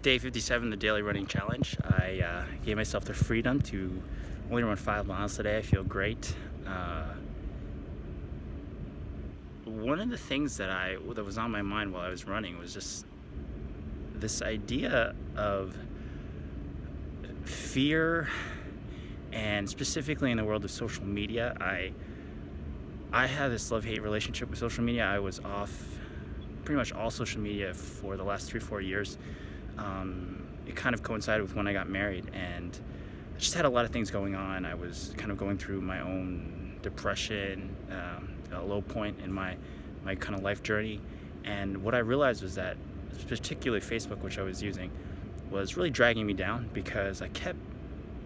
It's day 57 of the daily running challenge. I gave myself the freedom to only run 5 miles today. I feel great. One of the things that was on my mind while I was running was just this idea of fear, and specifically in the world of social media. I have this love-hate relationship with social media. I was off pretty much all social media for the last 3-4 years. It kind of coincided with when I got married, and I just had a lot of things going on. I was kind of going through my own depression, a low point in my kind of life journey. And what I realized was that, particularly Facebook, which I was using, was really dragging me down, because I kept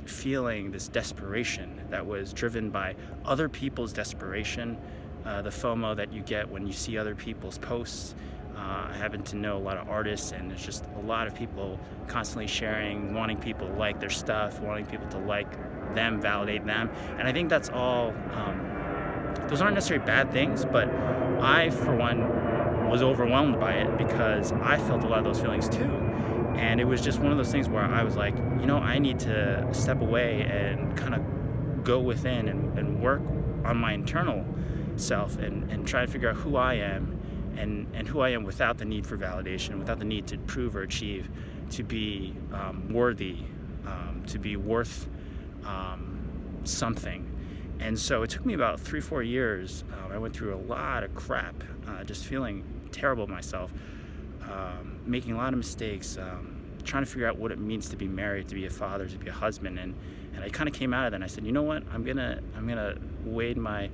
feeling this desperation that was driven by other people's desperation, the FOMO that you get when you see other people's posts. I happen to know a lot of artists, and there's just a lot of people constantly sharing, wanting people to like their stuff, wanting people to like them, validate them. And I think that's all, those aren't necessarily bad things, but I, for one, was overwhelmed by it, because I felt a lot of those feelings too. And it was just one of those things where I was like, I need to step away and kind of go within and work on my internal self, and try to figure out who I am, and who I am without the need for validation, without the need to prove or achieve, to be worthy, to be worth something. And so it took me about 3-4 years. I went through a lot of crap, just feeling terrible myself, making a lot of mistakes, trying to figure out what it means to be married, to be a father, to be a husband. And I kind of came out of that, and I said, you know what, I'm gonna wade my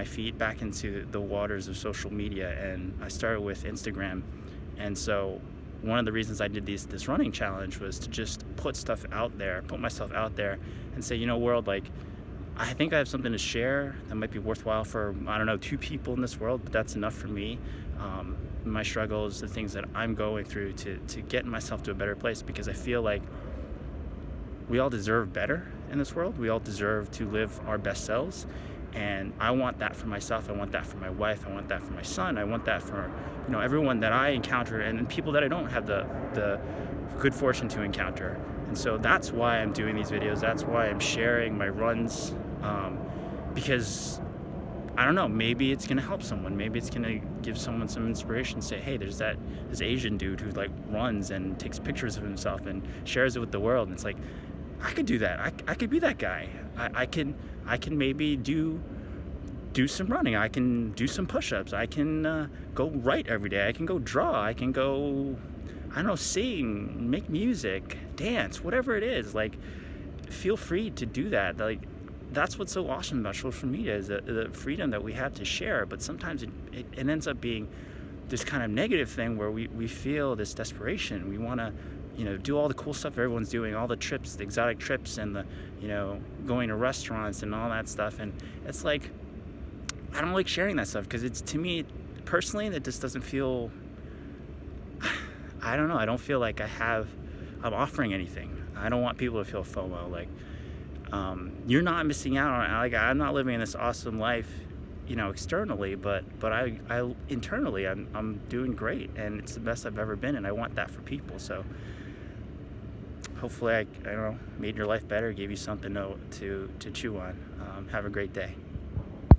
feet back into the waters of social media. And I started with Instagram. And so one of the reasons I did this running challenge was to just put myself out there and say, world, like, I think I have something to share that might be worthwhile for, 2 people in this world, but that's enough for me. My struggles, the things that I'm going through, to get myself to a better place, because I feel like we all deserve better in this world. We all deserve to live our best selves. And I want that for myself. I want that for my wife. I want that for my son. I want that for everyone that I encounter, and people that I don't have the good fortune to encounter. And so that's why I'm doing these videos. That's why I'm sharing my runs, because I don't know, maybe it's gonna help someone. Maybe it's gonna give someone some inspiration. Say, hey, there's this Asian dude who runs and takes pictures of himself and shares it with the world. And it's like, I could do that. I could be that guy. I can maybe do some running. I can do some push-ups. I can go write every day. I can go draw. I can go, sing, make music, dance, whatever it is. Feel free to do that. That's what's so awesome about social media, is the freedom that we have to share. But sometimes it ends up being this kind of negative thing where we feel this desperation. We want to do all the cool stuff everyone's doing, all the trips, the exotic trips, and the going to restaurants and all that stuff. And it's like, I don't like sharing that stuff, because it's, to me personally, that just doesn't feel, I don't know, I don't feel like I'm offering anything. I don't want people to feel FOMO. You're not missing out on, I'm not living in this awesome life, externally, but I internally, I'm doing great, and it's the best I've ever been, and I want that for people. So hopefully I made your life better, gave you something to chew on. Have a great day.